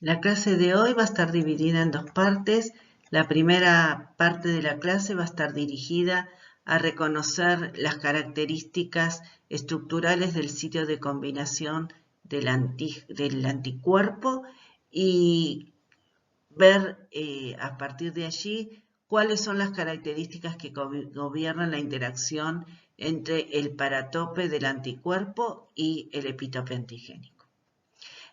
La clase de hoy va a estar dividida en dos partes. La primera parte de la clase va a estar dirigida a reconocer las características estructurales del sitio de combinación del anticuerpo y ver a partir de allí cuáles son las características que gobiernan la interacción entre el paratope del anticuerpo y el epitope antigénico.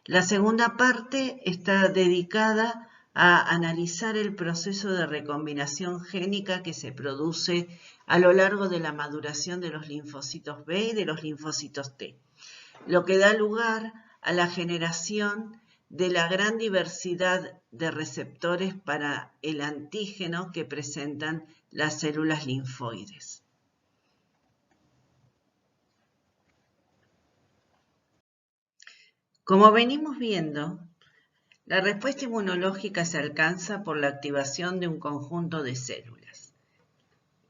La segunda parte está dedicada a analizar el proceso de recombinación génica que se produce a lo largo de la maduración de los linfocitos B y de los linfocitos T, lo que da lugar a la generación de la gran diversidad de receptores para el antígeno que presentan las células linfoides. Como venimos viendo, la respuesta inmunológica se alcanza por la activación de un conjunto de células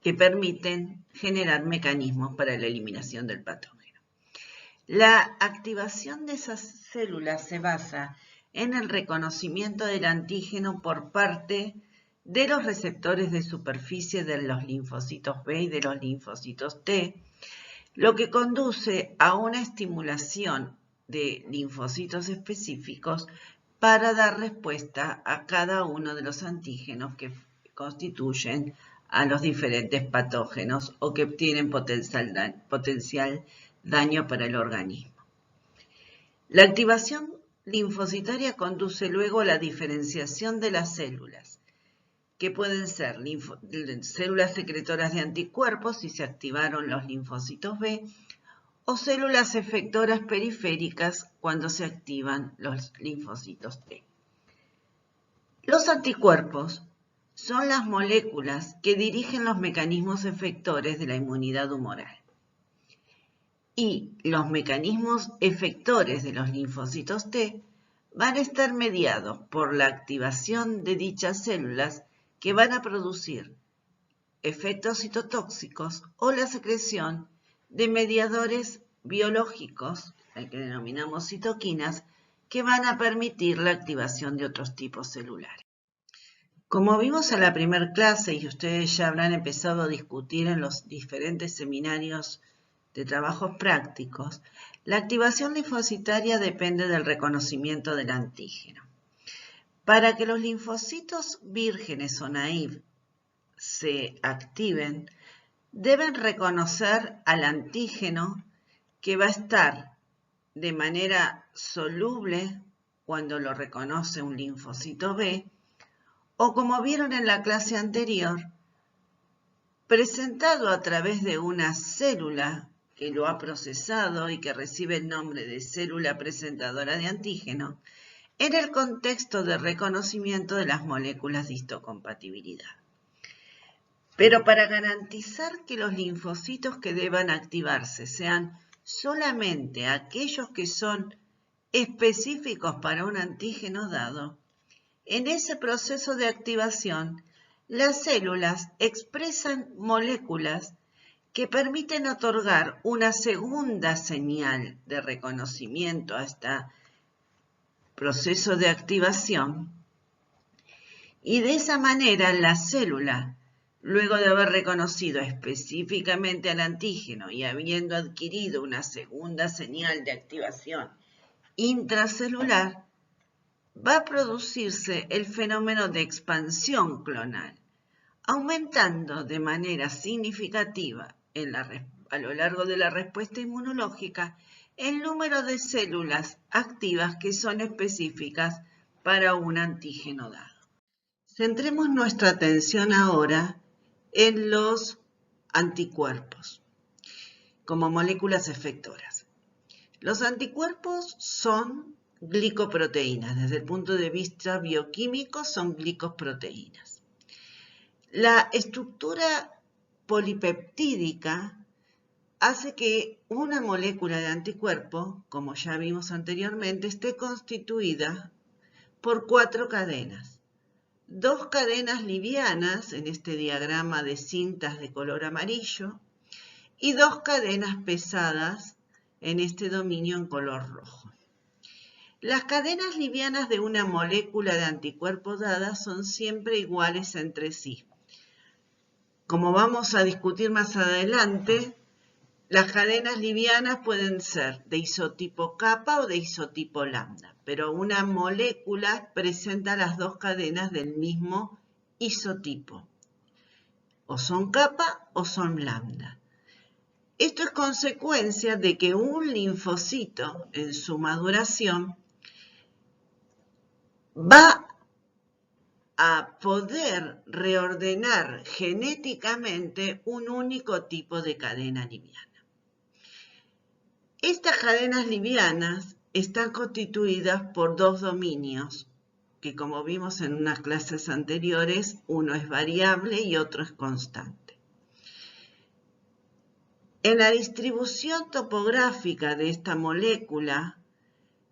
que permiten generar mecanismos para la eliminación del patógeno. La activación de esas células se basa en el reconocimiento del antígeno por parte de los receptores de superficie de los linfocitos B y de los linfocitos T, lo que conduce a una estimulación de linfocitos específicos para dar respuesta a cada uno de los antígenos que constituyen a los diferentes patógenos o que tienen potencial daño para el organismo. La activación linfocitaria conduce luego a la diferenciación de las células, que pueden ser células secretoras de anticuerpos si se activaron los linfocitos B, o células efectoras periféricas cuando se activan los linfocitos T. Los anticuerpos son las moléculas que dirigen los mecanismos efectores de la inmunidad humoral. Y los mecanismos efectores de los linfocitos T van a estar mediados por la activación de dichas células que van a producir efectos citotóxicos o la secreción de mediadores biológicos, al que denominamos citoquinas, que van a permitir la activación de otros tipos celulares. Como vimos en la primera clase y ustedes ya habrán empezado a discutir en los diferentes seminarios de trabajos prácticos, la activación linfocitaria depende del reconocimiento del antígeno. Para que los linfocitos vírgenes o naive se activen, deben reconocer al antígeno que va a estar de manera soluble cuando lo reconoce un linfocito B, o como vieron en la clase anterior, presentado a través de una célula que lo ha procesado y que recibe el nombre de célula presentadora de antígeno, en el contexto de reconocimiento de las moléculas de histocompatibilidad. Pero para garantizar que los linfocitos que deban activarse sean solamente aquellos que son específicos para un antígeno dado, en ese proceso de activación, las células expresan moléculas que permiten otorgar una segunda señal de reconocimiento a este proceso de activación, y de esa manera la célula, luego de haber reconocido específicamente al antígeno y habiendo adquirido una segunda señal de activación intracelular, va a producirse el fenómeno de expansión clonal, aumentando de manera significativa a lo largo de la respuesta inmunológica el número de células activas que son específicas para un antígeno dado. Centremos nuestra atención ahora en los anticuerpos como moléculas efectoras. Los anticuerpos son glicoproteínas. Desde el punto de vista bioquímico son glicoproteínas. La estructura polipeptídica hace que una molécula de anticuerpo, como ya vimos anteriormente, esté constituida por 4 cadenas. 2 cadenas livianas en este diagrama de cintas de color amarillo y 2 cadenas pesadas en este dominio en color rojo. Las cadenas livianas de una molécula de anticuerpo dada son siempre iguales entre sí. Como vamos a discutir más adelante, las cadenas livianas pueden ser de isotipo kappa o de isotipo lambda, pero una molécula presenta las dos cadenas del mismo isotipo. O son kappa o son lambda. Esto es consecuencia de que un linfocito en su maduración va a poder reordenar genéticamente un único tipo de cadena liviana. Estas cadenas livianas están constituidas por dos dominios, que como vimos en unas clases anteriores, uno es variable y otro es constante. En la distribución topográfica de esta molécula,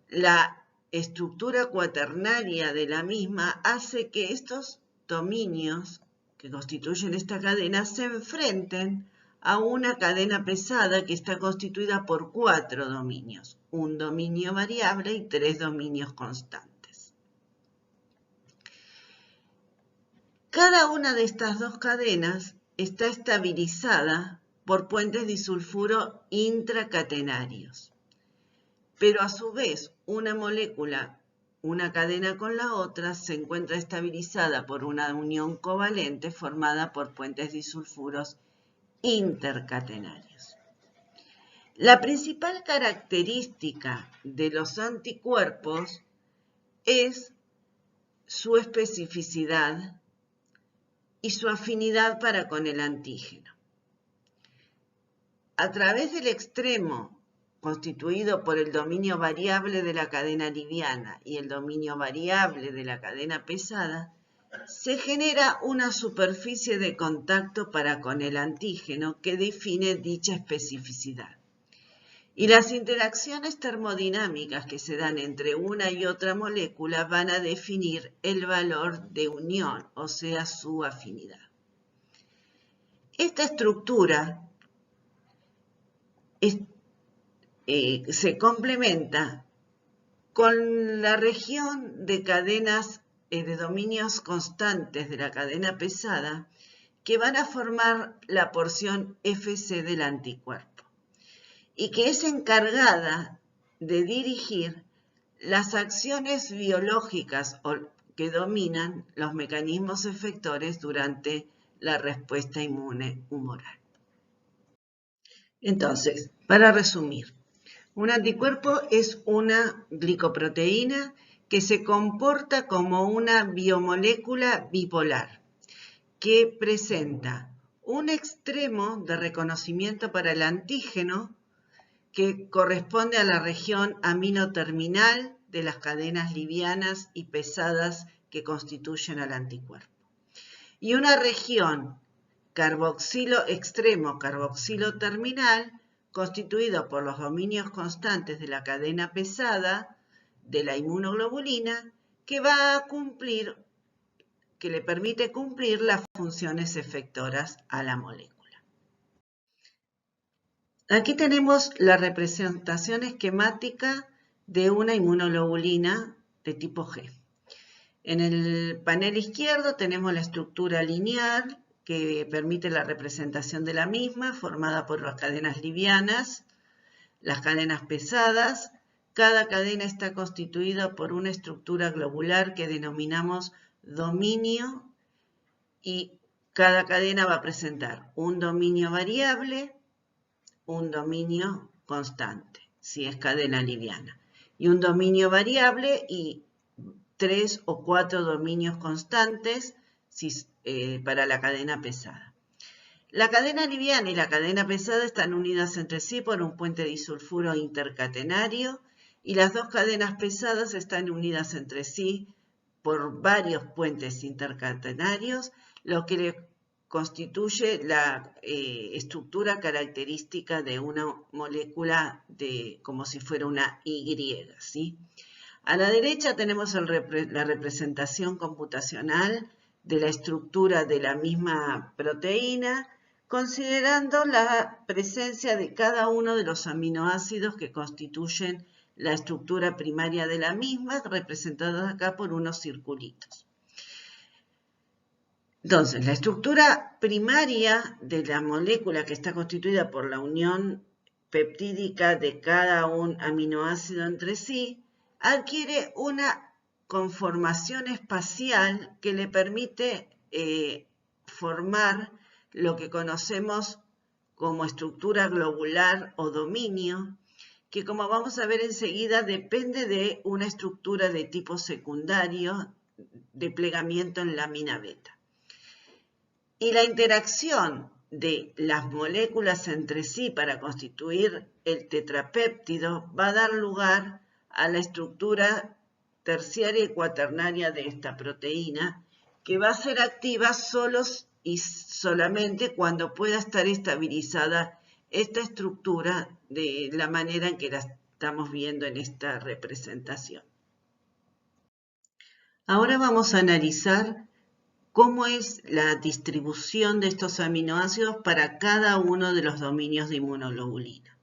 la estructura cuaternaria de la misma hace que estos dominios que constituyen esta cadena se enfrenten a una cadena pesada que está constituida por 4 dominios, un dominio variable y 3 dominios constantes. Cada una de estas dos cadenas está estabilizada por puentes disulfuro intracatenarios, pero a su vez una molécula, una cadena con la otra, se encuentra estabilizada por una unión covalente formada por puentes disulfuros intercatenarios. La principal característica de los anticuerpos es su especificidad y su afinidad para con el antígeno. A través del extremo constituido por el dominio variable de la cadena liviana y el dominio variable de la cadena pesada, se genera una superficie de contacto para con el antígeno que define dicha especificidad. Y las interacciones termodinámicas que se dan entre una y otra molécula van a definir el valor de unión, o sea, su afinidad. Esta estructura se complementa con la región de cadenas de dominios constantes de la cadena pesada que van a formar la porción Fc del anticuerpo y que es encargada de dirigir las acciones biológicas que dominan los mecanismos efectores durante la respuesta inmune humoral. Entonces, para resumir, un anticuerpo es una glicoproteína que se comporta como una biomolécula bipolar, que presenta un extremo de reconocimiento para el antígeno que corresponde a la región aminoterminal de las cadenas livianas y pesadas que constituyen al anticuerpo, y una región extremo carboxilo terminal constituido por los dominios constantes de la cadena pesada de la inmunoglobulina que le permite cumplir las funciones efectoras a la molécula. Aquí tenemos la representación esquemática de una inmunoglobulina de tipo G. En el panel izquierdo tenemos la estructura lineal que permite la representación de la misma, formada por las cadenas livianas, las cadenas pesadas. Cada cadena está constituida por una estructura globular que denominamos dominio y cada cadena va a presentar un dominio variable, un dominio constante, si es cadena liviana, y un dominio variable y 3 o 4 dominios constantes para la cadena pesada. La cadena liviana y la cadena pesada están unidas entre sí por un puente disulfuro intercatenario y las dos cadenas pesadas están unidas entre sí por varios puentes intercatenarios, lo que le constituye la estructura característica de una molécula como si fuera una Y, ¿sí? A la derecha tenemos la representación computacional de la estructura de la misma proteína, considerando la presencia de cada uno de los aminoácidos que constituyen la estructura primaria de la misma, representada acá por unos circulitos. Entonces, la estructura primaria de la molécula que está constituida por la unión peptídica de cada un aminoácido entre sí, adquiere una conformación espacial que le permite formar lo que conocemos como estructura globular o dominio, que como vamos a ver enseguida depende de una estructura de tipo secundario de plegamiento en lámina beta. Y la interacción de las moléculas entre sí para constituir el tetrapéptido va a dar lugar a la estructura terciaria y cuaternaria de esta proteína, que va a ser activa solo y solamente cuando pueda estar estabilizada esta estructura de la manera en que la estamos viendo en esta representación. Ahora vamos a analizar cómo es la distribución de estos aminoácidos para cada uno de los dominios de inmunoglobulina.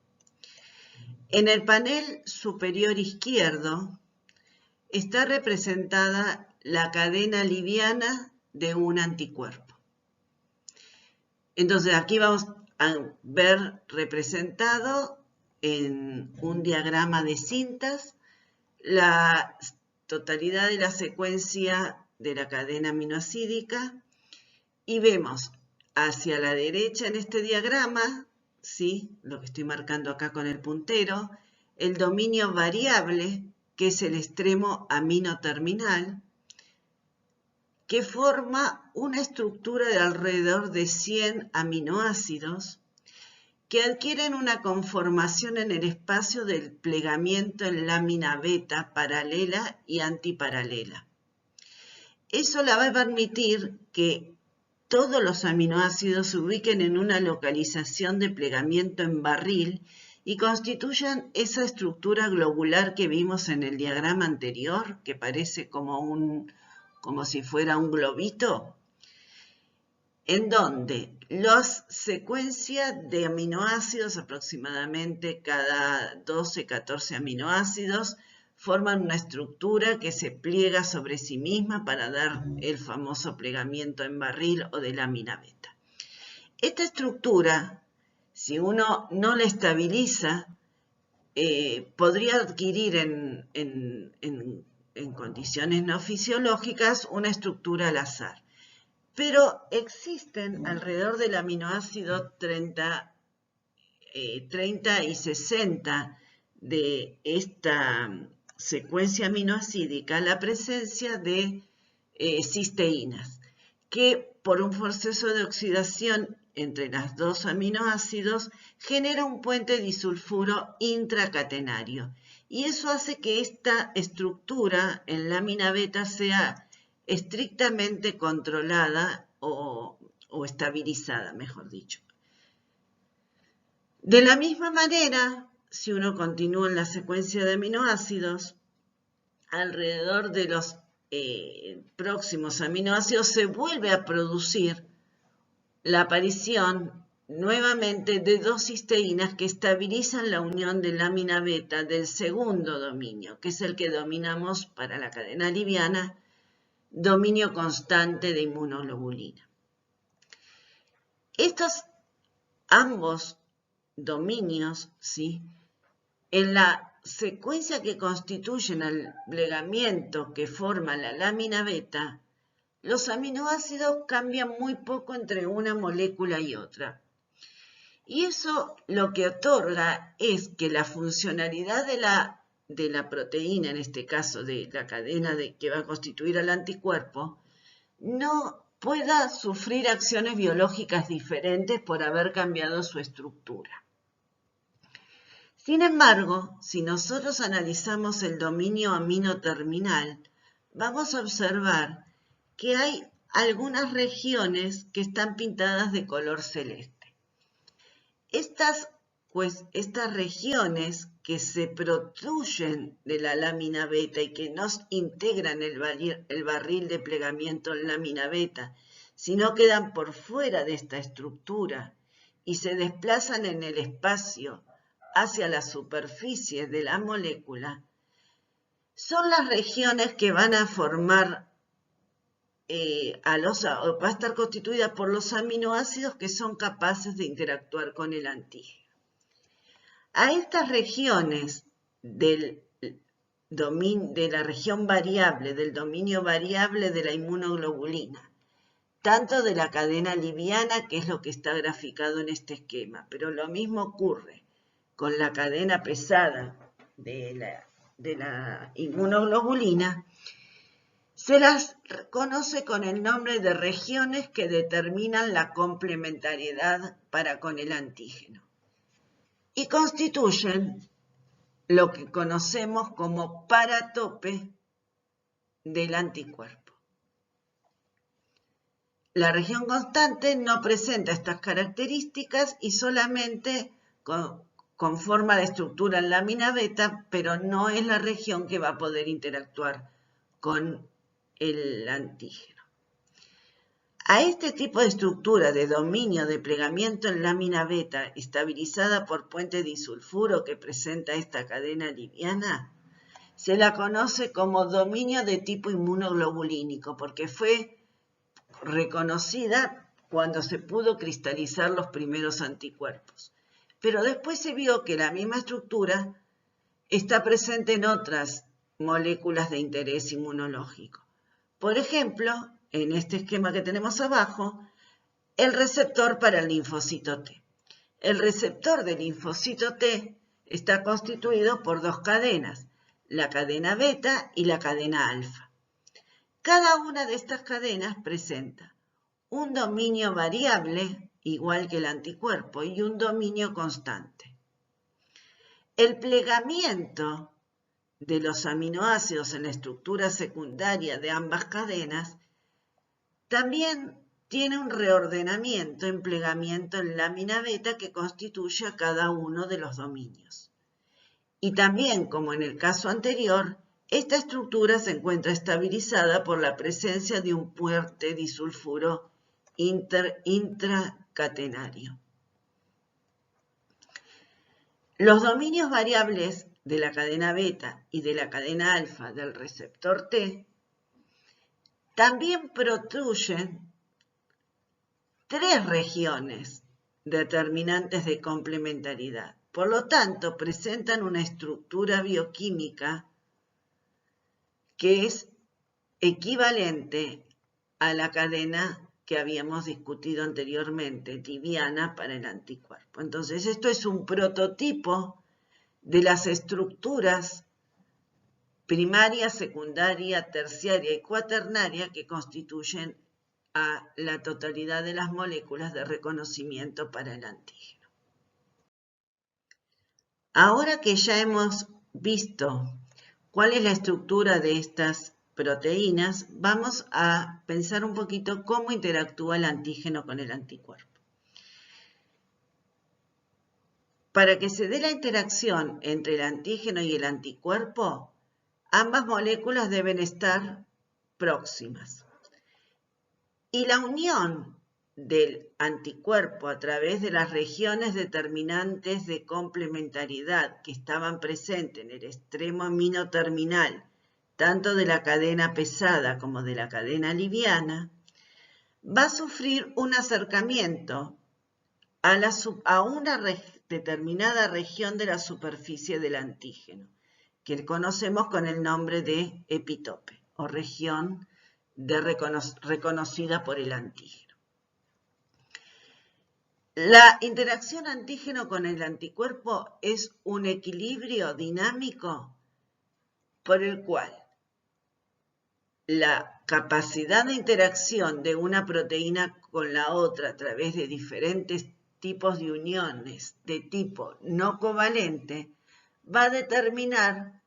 En el panel superior izquierdo está representada la cadena liviana de un anticuerpo. Entonces aquí vamos a ver representado en un diagrama de cintas la totalidad de la secuencia de la cadena aminoácidica y vemos hacia la derecha en este diagrama, ¿sí? Lo que estoy marcando acá con el puntero, el dominio variable, que es el extremo amino terminal, que forma una estructura de alrededor de 100 aminoácidos que adquieren una conformación en el espacio del plegamiento en lámina beta paralela y antiparalela. Eso la va a permitir que todos los aminoácidos se ubiquen en una localización de plegamiento en barril y constituyan esa estructura globular que vimos en el diagrama anterior, que parece como si fuera un globito, en donde las secuencias de aminoácidos, aproximadamente cada 12-14 aminoácidos, forman una estructura que se pliega sobre sí misma para dar el famoso plegamiento en barril o de lámina beta. Esta estructura, si uno no la estabiliza, podría adquirir en condiciones no fisiológicas una estructura al azar. Pero existen alrededor del aminoácido 30 y 60 de esta secuencia aminoácidica la presencia de cisteínas, que por un proceso de oxidación entre los dos aminoácidos genera un puente disulfuro intracatenario. Y eso hace que esta estructura en lámina beta sea estrictamente controlada o estabilizada, mejor dicho. De la misma manera, si uno continúa en la secuencia de aminoácidos, alrededor de los próximos aminoácidos se vuelve a producir la aparición nuevamente de dos cisteínas que estabilizan la unión de lámina beta del segundo dominio, que es el que dominamos para la cadena liviana, dominio constante de inmunoglobulina. Estos ambos dominios, ¿sí?, en la secuencia que constituyen el plegamiento que forma la lámina beta, los aminoácidos cambian muy poco entre una molécula y otra. Y eso lo que otorga es que la funcionalidad de la proteína, en este caso de la cadena que va a constituir al anticuerpo, no pueda sufrir acciones biológicas diferentes por haber cambiado su estructura. Sin embargo, si nosotros analizamos el dominio amino terminal, vamos a observar que hay algunas regiones que están pintadas de color celeste. Estas regiones que se protruyen de la lámina beta y que no integran el barril de plegamiento en lámina beta, sino quedan por fuera de esta estructura y se desplazan en el espacio hacia la superficie de la molécula son las regiones que van a formar va a estar constituida por los aminoácidos que son capaces de interactuar con el antígeno. A estas regiones de la región variable, del dominio variable de la inmunoglobulina, tanto de la cadena liviana, que es lo que está graficado en este esquema, pero lo mismo ocurre con la cadena pesada de la inmunoglobulina, se las conoce con el nombre de regiones que determinan la complementariedad para con el antígeno y constituyen lo que conocemos como paratope del anticuerpo. La región constante no presenta estas características y solamente con forma de estructura en lámina beta, pero no es la región que va a poder interactuar con el antígeno. A este tipo de estructura de dominio de plegamiento en lámina beta estabilizada por puente disulfuro que presenta esta cadena liviana, se la conoce como dominio de tipo inmunoglobulínico porque fue reconocida cuando se pudo cristalizar los primeros anticuerpos. Pero después se vio que la misma estructura está presente en otras moléculas de interés inmunológico. Por ejemplo, en este esquema que tenemos abajo, el receptor para el linfocito T. El receptor del linfocito T está constituido por dos cadenas, la cadena beta y la cadena alfa. Cada una de estas cadenas presenta un dominio variable, igual que el anticuerpo, y un dominio constante. El plegamiento de los aminoácidos en la estructura secundaria de ambas cadenas también tiene un reordenamiento en plegamiento en lámina beta que constituye a cada uno de los dominios. Y también, como en el caso anterior, esta estructura se encuentra estabilizada por la presencia de un puente disulfuro intracatenario. Los dominios variables de la cadena beta y de la cadena alfa del receptor T también protruyen tres regiones determinantes de complementariedad. Por lo tanto, presentan una estructura bioquímica que es equivalente a la cadena que habíamos discutido anteriormente, liviana para el anticuerpo. Entonces, esto es un prototipo de las estructuras primaria, secundaria, terciaria y cuaternaria que constituyen a la totalidad de las moléculas de reconocimiento para el antígeno. Ahora que ya hemos visto cuál es la estructura de estas proteínas, vamos a pensar un poquito cómo interactúa el antígeno con el anticuerpo. Para que se dé la interacción entre el antígeno y el anticuerpo, ambas moléculas deben estar próximas. Y la unión del anticuerpo a través de las regiones determinantes de complementariedad que estaban presentes en el extremo aminoterminal, tanto de la cadena pesada como de la cadena liviana, va a sufrir un acercamiento a una determinada región de la superficie del antígeno, que conocemos con el nombre de epitope o región reconocida por el antígeno. La interacción antígeno con el anticuerpo es un equilibrio dinámico por el cual la capacidad de interacción de una proteína con la otra a través de diferentes tipos de uniones de tipo no covalente va a determinar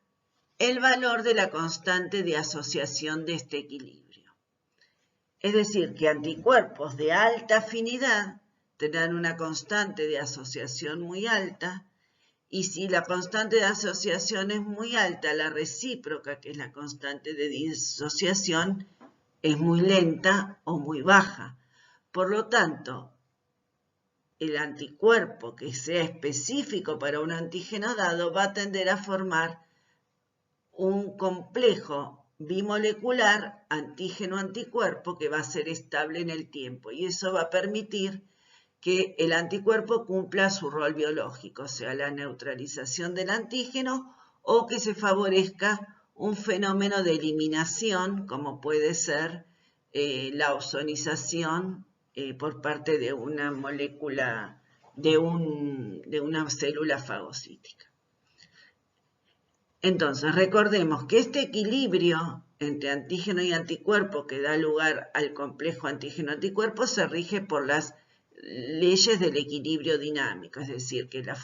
el valor de la constante de asociación de este equilibrio. Es decir, que anticuerpos de alta afinidad tendrán una constante de asociación muy alta, y si la constante de asociación es muy alta, la recíproca, que es la constante de disociación, es muy lenta o muy baja. Por lo tanto, el anticuerpo que sea específico para un antígeno dado va a tender a formar un complejo bimolecular antígeno-anticuerpo que va a ser estable en el tiempo y eso va a permitir que el anticuerpo cumpla su rol biológico, o sea, la neutralización del antígeno o que se favorezca un fenómeno de eliminación, como puede ser la ozonización por parte de una molécula, de una célula fagocítica. Entonces, recordemos que este equilibrio entre antígeno y anticuerpo que da lugar al complejo antígeno-anticuerpo se rige por las leyes del equilibrio dinámico, es decir, que la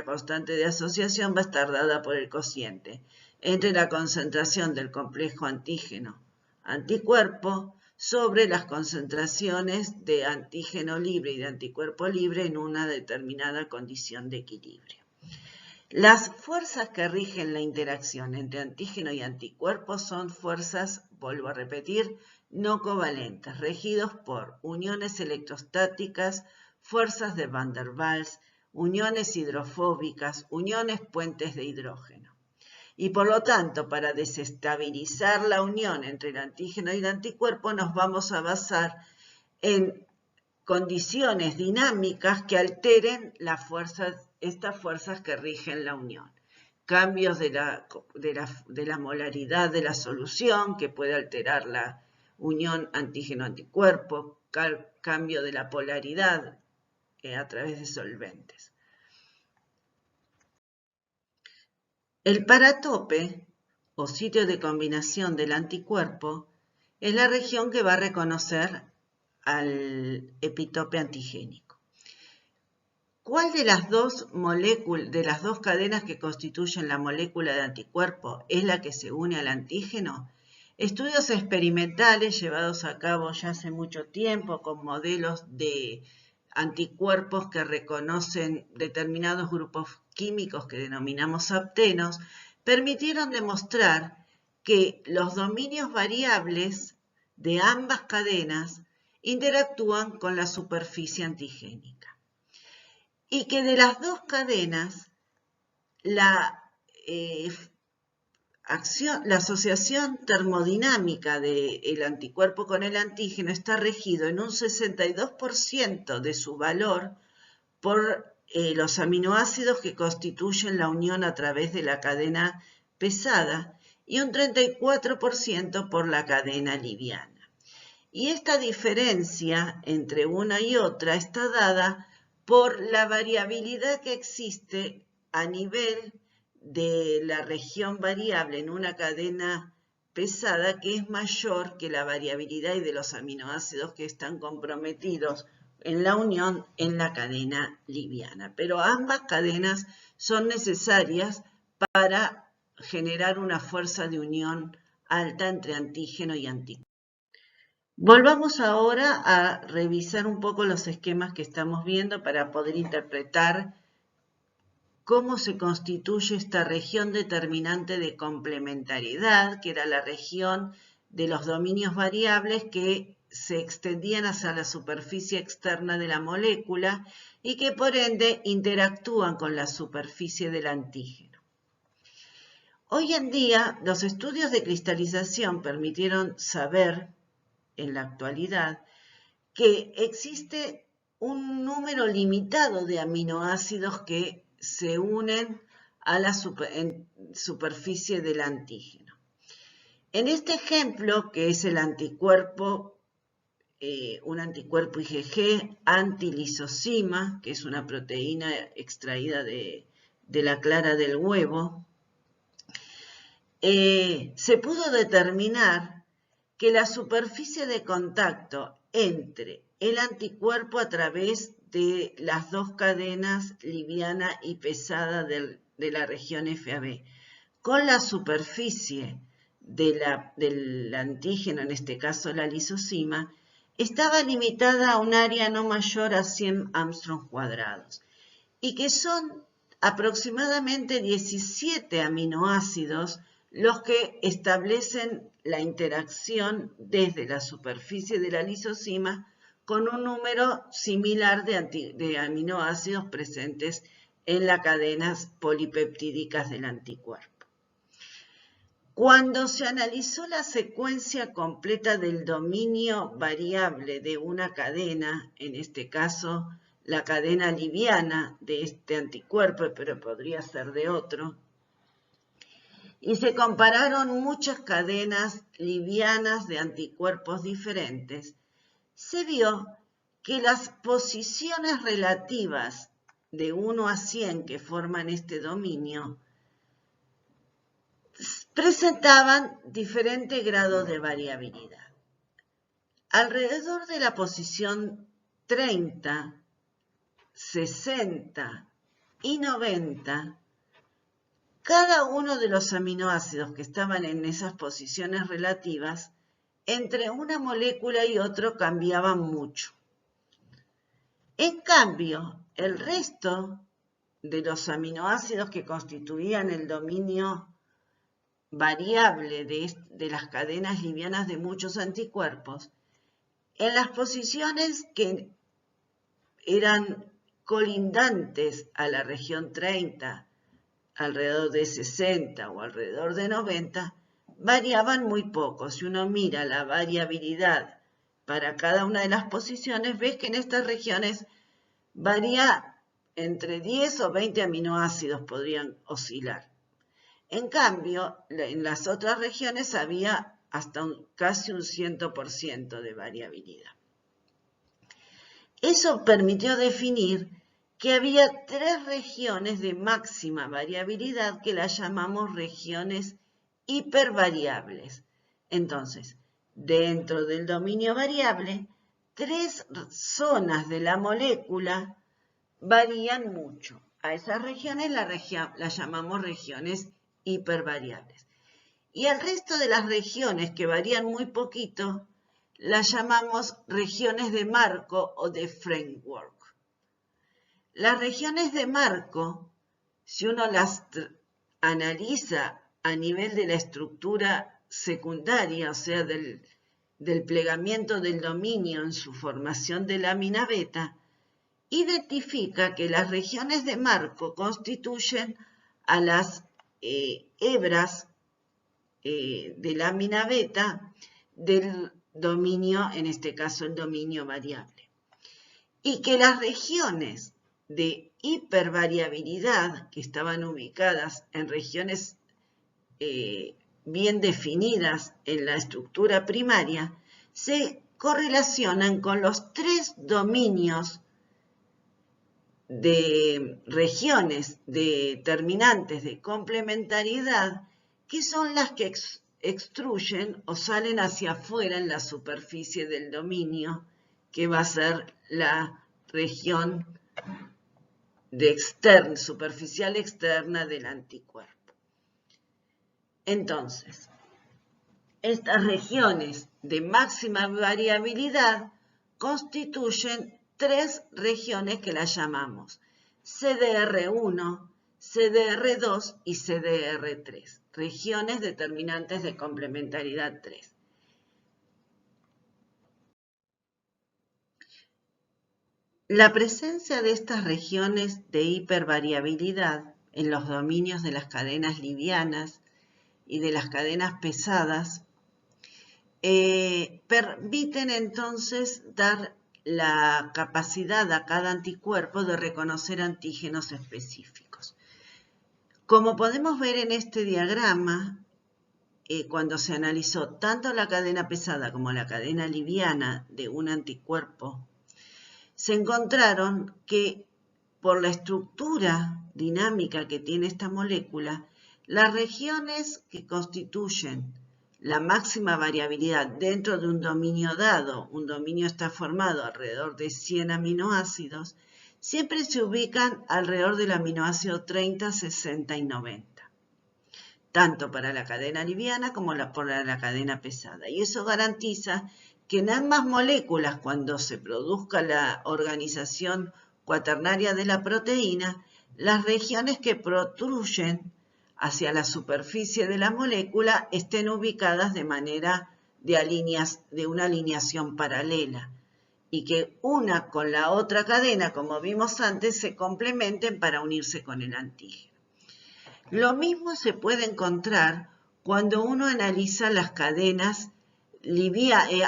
constante de asociación va a estar dada por el cociente entre la concentración del complejo antígeno-anticuerpo sobre las concentraciones de antígeno libre y de anticuerpo libre en una determinada condición de equilibrio. Las fuerzas que rigen la interacción entre antígeno y anticuerpo son fuerzas, vuelvo a repetir, no covalentes, regidos por uniones electrostáticas, fuerzas de Van der Waals, uniones hidrofóbicas, uniones puentes de hidrógeno. Y por lo tanto, para desestabilizar la unión entre el antígeno y el anticuerpo, nos vamos a basar en condiciones dinámicas que alteren estas fuerzas que rigen la unión. Cambios de la molaridad de la solución, que puede alterar la unión antígeno-anticuerpo, cambio de la polaridad a través de solventes. El paratope, o sitio de combinación del anticuerpo, es la región que va a reconocer al epitope antigénico. ¿Cuál de las dos cadenas que constituyen la molécula de anticuerpo es la que se une al antígeno? Estudios experimentales llevados a cabo ya hace mucho tiempo con modelos de anticuerpos que reconocen determinados grupos químicos que denominamos haptenos, permitieron demostrar que los dominios variables de ambas cadenas interactúan con la superficie antigénica. Y que de las dos cadenas, la asociación termodinámica del anticuerpo con el antígeno está regido en un 62% de su valor por los aminoácidos que constituyen la unión a través de la cadena pesada y un 34% por la cadena liviana. Y esta diferencia entre una y otra está dada por la variabilidad que existe a nivel de la región variable en una cadena pesada, que es mayor que la variabilidad de los aminoácidos que están comprometidos en la unión en la cadena liviana. Pero ambas cadenas son necesarias para generar una fuerza de unión alta entre antígeno y anticuerpo. Volvamos ahora a revisar un poco los esquemas que estamos viendo para poder interpretar cómo se constituye esta región determinante de complementariedad, que era la región de los dominios variables que se extendían hacia la superficie externa de la molécula y que por ende interactúan con la superficie del antígeno. Hoy en día, los estudios de cristalización permitieron saber en la actualidad que existe un número limitado de aminoácidos que se unen a la superficie del antígeno. En este ejemplo, que es el anticuerpo, un anticuerpo IgG antilisosima, que es una proteína extraída de la clara del huevo, se pudo determinar que la superficie de contacto entre el anticuerpo a través de las dos cadenas liviana y pesada de la región FAB con la superficie del antígeno, en este caso la lisosima, estaba limitada a un área no mayor a 100 Armstrong cuadrados y que son aproximadamente 17 aminoácidos los que establecen la interacción desde la superficie de la lisosima con un número similar de aminoácidos presentes en las cadenas polipeptídicas del anticuerpo. Cuando se analizó la secuencia completa del dominio variable de una cadena, en este caso la cadena liviana de este anticuerpo, pero podría ser de otro, y se compararon muchas cadenas livianas de anticuerpos diferentes, se vio que las posiciones relativas de 1 a 100 que forman este dominio presentaban diferentes grados de variabilidad. Alrededor de la posición 30, 60 y 90, cada uno de los aminoácidos que estaban en esas posiciones relativas, entre una molécula y otra cambiaban mucho. En cambio, el resto de los aminoácidos que constituían el dominio variable de las cadenas livianas de muchos anticuerpos, en las posiciones que eran colindantes a la región 30, alrededor de 60 o alrededor de 90, variaban muy poco. Si uno mira la variabilidad para cada una de las posiciones, ves que en estas regiones varía entre 10 o 20 aminoácidos podrían oscilar. En cambio, en las otras regiones había hasta casi un 100% de variabilidad. Eso permitió definir que había 3 regiones de máxima variabilidad que las llamamos regiones hipervariables. Entonces, dentro del dominio variable, 3 zonas de la molécula varían mucho. A esas regiones las llamamos regiones hipervariables. Y al resto de las regiones que varían muy poquito, las llamamos regiones de marco o de framework. Las regiones de marco, si uno las analiza a nivel de la estructura secundaria, o sea, del plegamiento del dominio en su formación de lámina beta, identifica que las regiones de marco constituyen a las hebras de lámina beta del dominio, en este caso el dominio variable. Y que las regiones de hipervariabilidad, que estaban ubicadas en regiones bien definidas en la estructura primaria, se correlacionan con los 3 dominios de regiones determinantes de complementariedad, que son las que extruyen o salen hacia afuera en la superficie del dominio, que va a ser la región superficial externa del anticuerpo. Entonces, estas regiones de máxima variabilidad constituyen 3 regiones que las llamamos CDR1, CDR2 y CDR3, regiones determinantes de complementariedad 3. La presencia de estas regiones de hipervariabilidad en los dominios de las cadenas livianas y de las cadenas pesadas permiten entonces dar la capacidad a cada anticuerpo de reconocer antígenos específicos. Como podemos ver en este diagrama, cuando se analizó tanto la cadena pesada como la cadena liviana de un anticuerpo, se encontraron que por la estructura dinámica que tiene esta molécula, las regiones que constituyen la máxima variabilidad dentro de un dominio dado, un dominio está formado alrededor de 100 aminoácidos, siempre se ubican alrededor del aminoácido 30, 60 y 90, tanto para la cadena liviana como para la cadena pesada. Y eso garantiza que en ambas moléculas, cuando se produzca la organización cuaternaria de la proteína, las regiones que protruyen hacia la superficie de la molécula estén ubicadas de manera de una alineación paralela. y que una con la otra cadena, como vimos antes, se complementen para unirse con el antígeno. Lo mismo se puede encontrar cuando uno analiza las cadenas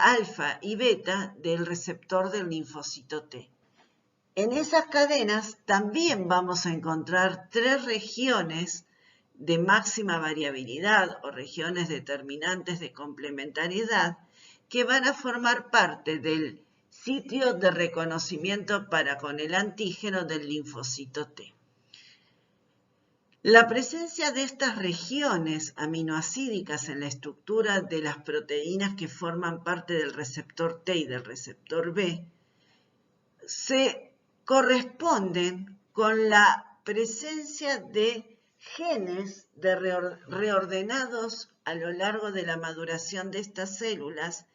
alfa y beta del receptor del linfocito T. En esas cadenas también vamos a encontrar 3 regiones de máxima variabilidad o regiones determinantes de complementariedad que van a formar parte del sitio de reconocimiento para con el antígeno del linfocito T. La presencia de estas regiones aminoacídicas en la estructura de las proteínas que forman parte del receptor T y del receptor B se corresponden con la presencia de genes reordenados a lo largo de la maduración de estas células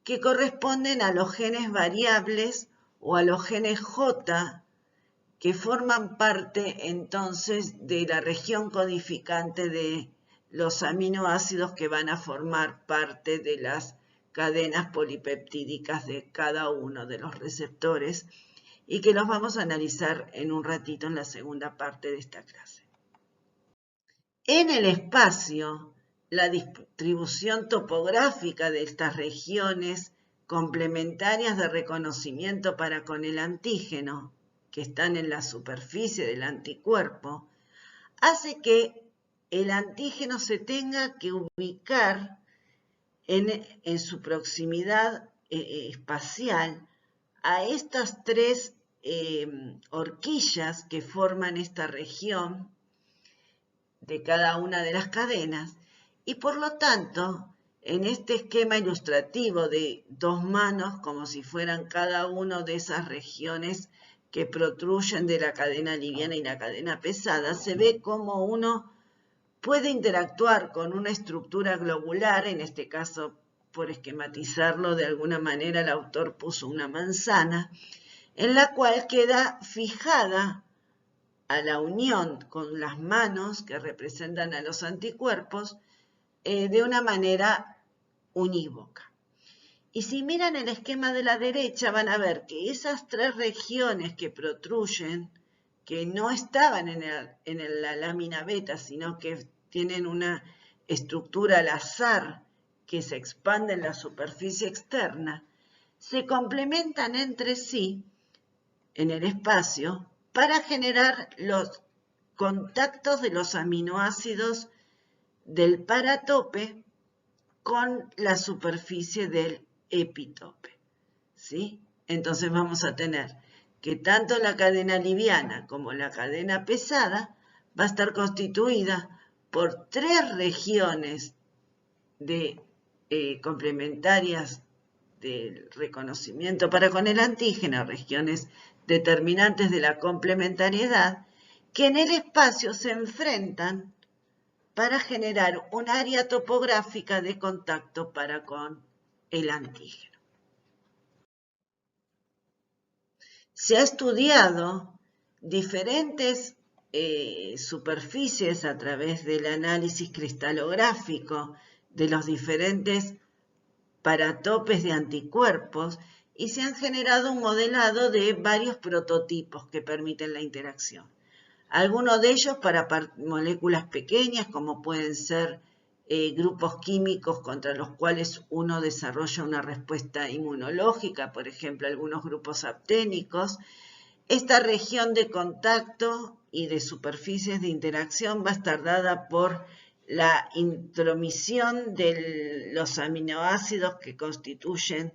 que corresponden a los genes variables o a los genes J que forman parte entonces de la región codificante de los aminoácidos que van a formar parte de las cadenas polipeptídicas de cada uno de los receptores y que los vamos a analizar en un ratito en la segunda parte de esta clase. En el espacio, la distribución topográfica de estas regiones complementarias de reconocimiento para con el antígeno que están en la superficie del anticuerpo, hace que el antígeno se tenga que ubicar en su proximidad espacial a estas 3 horquillas que forman esta región de cada una de las cadenas y por lo tanto en este esquema ilustrativo de 2 manos como si fueran cada una de esas regiones que protruyen de la cadena liviana y la cadena pesada, se ve cómo uno puede interactuar con una estructura globular, en este caso, por esquematizarlo de alguna manera, el autor puso una manzana, en la cual queda fijada a la unión con las manos que representan a los anticuerpos de una manera unívoca. Y si miran el esquema de la derecha van a ver que esas 3 regiones que protruyen, que no estaban en la lámina beta, sino que tienen una estructura al azar que se expande en la superficie externa, se complementan entre sí en el espacio para generar los contactos de los aminoácidos del paratope con la superficie del epitope, ¿sí? Entonces vamos a tener que tanto la cadena liviana como la cadena pesada va a estar constituida por 3 regiones de complementarias del reconocimiento para con el antígeno, regiones determinantes de la complementariedad, que en el espacio se enfrentan para generar un área topográfica de contacto para con el antígeno. Se ha estudiado diferentes superficies a través del análisis cristalográfico de los diferentes paratopes de anticuerpos y se han generado un modelado de varios prototipos que permiten la interacción. Algunos de ellos para moléculas pequeñas, como pueden ser grupos químicos contra los cuales uno desarrolla una respuesta inmunológica, por ejemplo, algunos grupos apténicos. Esta región de contacto y de superficies de interacción va a estar dada por la intromisión de los aminoácidos que constituyen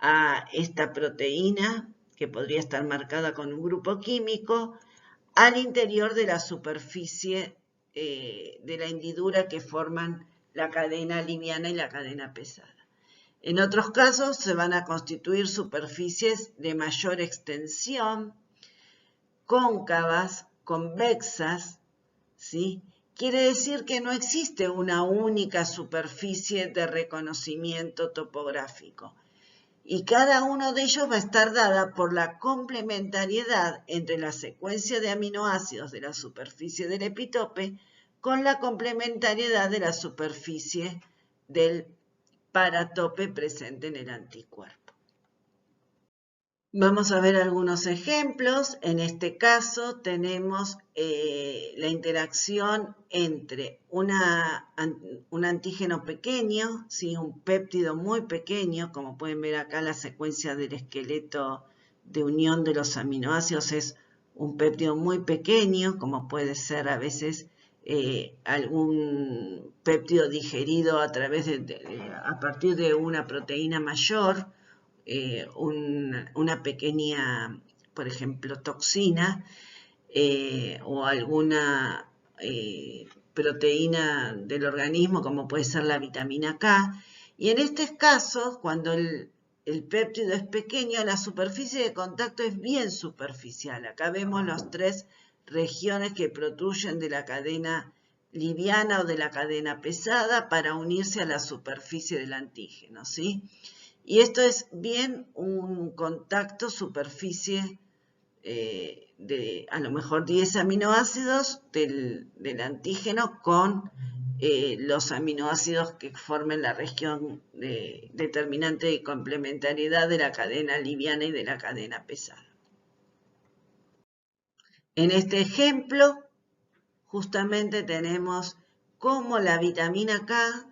a esta proteína, que podría estar marcada con un grupo químico, al interior de la superficie de la hendidura que forman la cadena liviana y la cadena pesada. En otros casos se van a constituir superficies de mayor extensión, cóncavas, convexas, ¿sí? Quiere decir que no existe una única superficie de reconocimiento topográfico. Y cada uno de ellos va a estar dada por la complementariedad entre la secuencia de aminoácidos de la superficie del epitope con la complementariedad de la superficie del paratope presente en el anticuerpo. Vamos a ver algunos ejemplos. En este caso tenemos la interacción entre un antígeno pequeño, ¿sí? Un péptido muy pequeño, como pueden ver acá la secuencia del esqueleto de unión de los aminoácidos es un péptido muy pequeño, como puede ser a veces algún péptido digerido a través a partir de una proteína mayor. Una pequeña, por ejemplo, toxina o alguna proteína del organismo, como puede ser la vitamina K. Y en este caso, cuando el péptido es pequeño, la superficie de contacto es bien superficial. Acá vemos las tres regiones que protruyen de la cadena liviana o de la cadena pesada para unirse a la superficie del antígeno, ¿sí? Y esto es bien un contacto superficie de a lo mejor 10 aminoácidos del antígeno con los aminoácidos que formen la región determinante de complementariedad de la cadena liviana y de la cadena pesada. En este ejemplo, justamente tenemos cómo la vitamina K,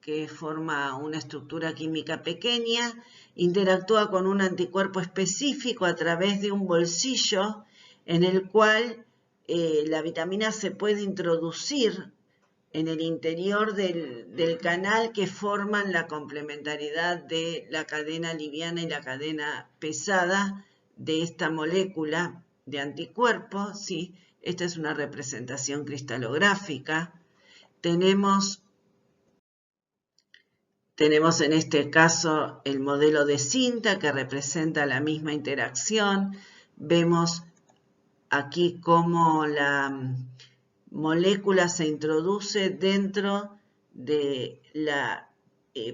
que forma una estructura química pequeña, interactúa con un anticuerpo específico a través de un bolsillo en el cual la vitamina se puede introducir en el interior del canal que forman la complementariedad de la cadena liviana y la cadena pesada de esta molécula de anticuerpo, ¿sí? Esta es una representación cristalográfica. Tenemos en este caso el modelo de cinta que representa la misma interacción. Vemos aquí cómo la molécula se introduce dentro de la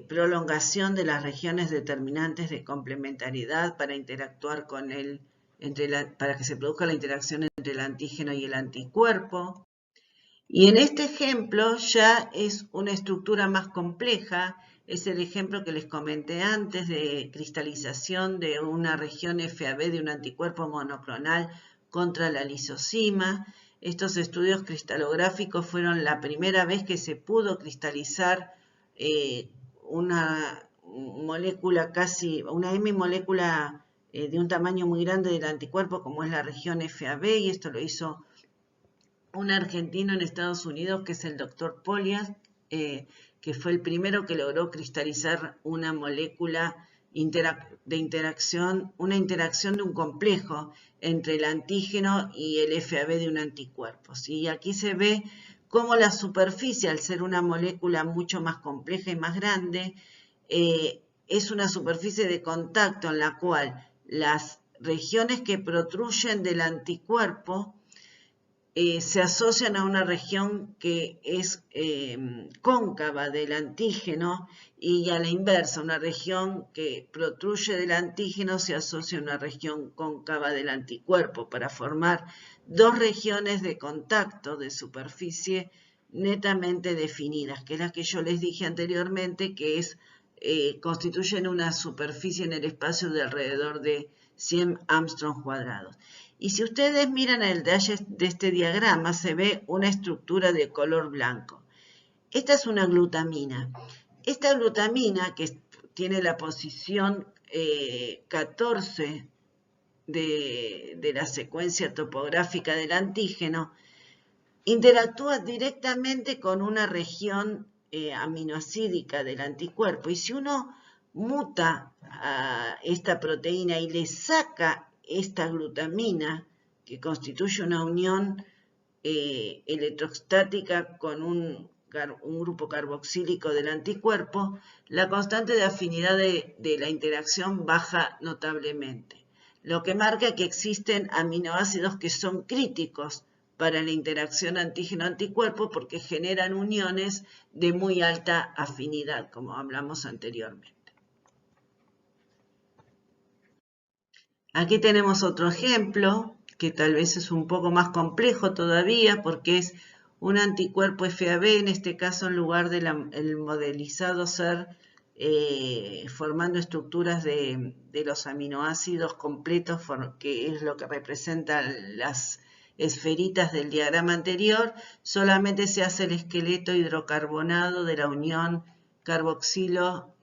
prolongación de las regiones determinantes de complementariedad para interactuar con para que se produzca la interacción entre el antígeno y el anticuerpo. Y en este ejemplo ya es una estructura más compleja. Es el ejemplo que les comenté antes de cristalización de una región FAB de un anticuerpo monoclonal contra la lisozima. Estos estudios cristalográficos fueron la primera vez que se pudo cristalizar una molécula una M molécula de un tamaño muy grande del anticuerpo como es la región FAB, y esto lo hizo un argentino en Estados Unidos, que es el doctor Poliak, que fue el primero que logró cristalizar una molécula de interacción, una interacción de un complejo entre el antígeno y el FAB de un anticuerpo, ¿sí? Y aquí se ve cómo la superficie, al ser una molécula mucho más compleja y más grande, es una superficie de contacto en la cual las regiones que protruyen del anticuerpo se asocian a una región que es cóncava del antígeno, y a la inversa, una región que protruye del antígeno se asocia a una región cóncava del anticuerpo para formar dos regiones de contacto de superficie netamente definidas, que es la que yo les dije anteriormente, que constituyen una superficie en el espacio de alrededor de 100 Armstrong cuadrados. Y si ustedes miran el detalle de este diagrama, se ve una estructura de color blanco. Esta es una glutamina. Esta glutamina, que tiene la posición 14 de la secuencia topográfica del antígeno, interactúa directamente con una región aminoácidica del anticuerpo. Y si uno muta a esta proteína y le saca esta glutamina, que constituye una unión electrostática con un grupo carboxílico del anticuerpo, la constante de afinidad de la interacción baja notablemente, lo que marca que existen aminoácidos que son críticos para la interacción antígeno-anticuerpo porque generan uniones de muy alta afinidad, como hablamos anteriormente. Aquí tenemos otro ejemplo, que tal vez es un poco más complejo todavía, porque es un anticuerpo FAB, en este caso en lugar del modelizado ser formando estructuras de los aminoácidos completos, que es lo que representan las esferitas del diagrama anterior. Solamente se hace el esqueleto hidrocarbonado de la unión carboxilo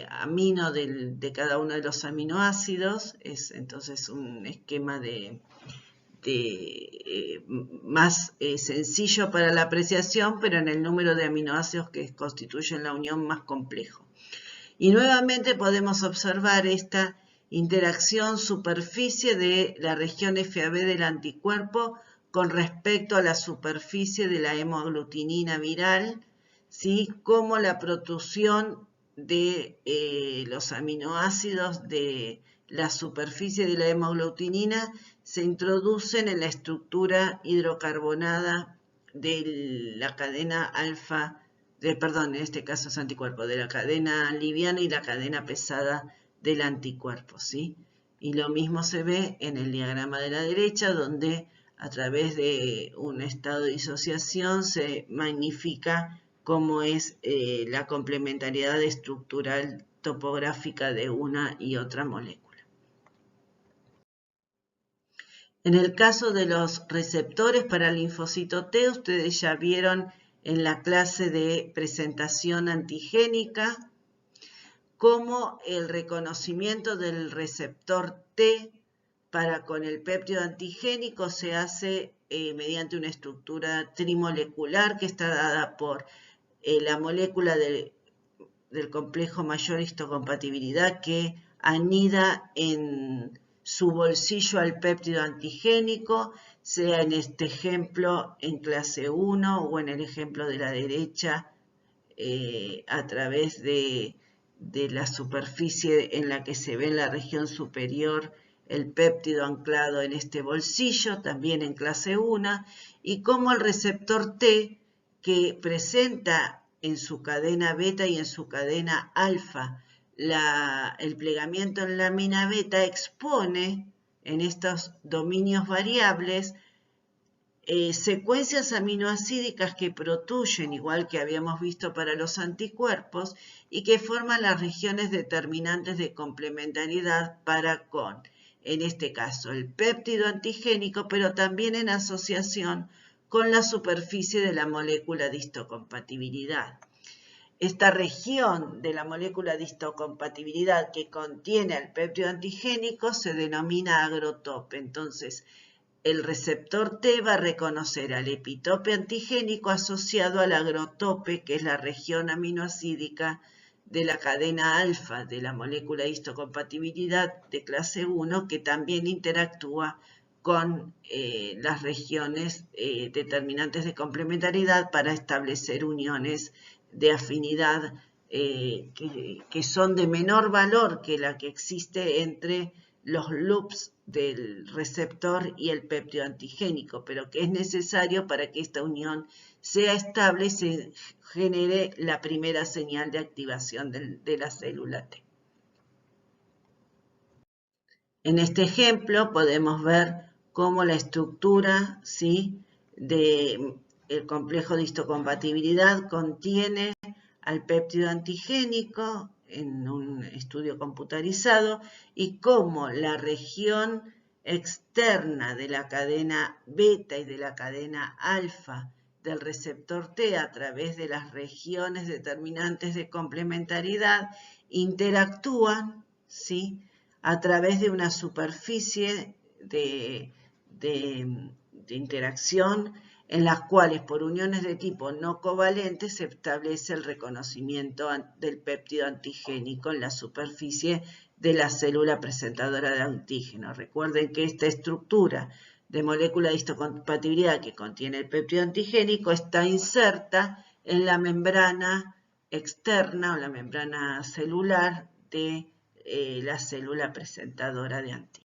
amino de cada uno de los aminoácidos. Es entonces un esquema más sencillo para la apreciación, pero en el número de aminoácidos que constituyen la unión más complejo. Y nuevamente podemos observar esta interacción superficie de la región FAB del anticuerpo con respecto a la superficie de la hemaglutinina viral, ¿sí? Como la protrusión de los aminoácidos de la superficie de la hemaglutinina se introducen en la estructura hidrocarbonada de la cadena alfa, en este caso es anticuerpo, de la cadena liviana y la cadena pesada del anticuerpo, ¿sí? Y lo mismo se ve en el diagrama de la derecha, donde a través de un estado de disociación se magnifica cómo es la complementariedad estructural topográfica de una y otra molécula. En el caso de los receptores para el linfocito T, ustedes ya vieron en la clase de presentación antigénica cómo el reconocimiento del receptor T para con el péptido antigénico se hace mediante una estructura trimolecular que está dada por la molécula del complejo mayor histocompatibilidad que anida en su bolsillo al péptido antigénico, sea en este ejemplo en clase 1 o en el ejemplo de la derecha a través de la superficie en la que se ve en la región superior el péptido anclado en este bolsillo, también en clase 1, y como el receptor T, que presenta en su cadena beta y en su cadena alfa el plegamiento en lámina beta, expone en estos dominios variables secuencias aminoácidicas que protruyen, igual que habíamos visto para los anticuerpos, y que forman las regiones determinantes de complementariedad para con, en este caso, el péptido antigénico, pero también en asociación con la superficie de la molécula de histocompatibilidad. Esta región de la molécula de histocompatibilidad que contiene al péptido antigénico se denomina agrotope. Entonces, el receptor T va a reconocer al epitope antigénico asociado al agrotope, que es la región aminoácidica de la cadena alfa de la molécula de histocompatibilidad de clase 1, que también interactúa con las regiones determinantes de complementariedad para establecer uniones de afinidad que son de menor valor que la que existe entre los loops del receptor y el péptido antigénico, pero que es necesario para que esta unión sea estable y se genere la primera señal de activación de la célula T. En este ejemplo podemos ver cómo la estructura, ¿sí?, del complejo de histocompatibilidad contiene al péptido antigénico en un estudio computarizado y cómo la región externa de la cadena beta y de la cadena alfa del receptor T a través de las regiones determinantes de complementariedad interactúan, ¿sí?, a través de una superficie de interacción en las cuales por uniones de tipo no covalente se establece el reconocimiento del péptido antigénico en la superficie de la célula presentadora de antígeno. Recuerden que esta estructura de molécula de histocompatibilidad que contiene el péptido antigénico está inserta en la membrana externa o la membrana celular de la célula presentadora de antígeno.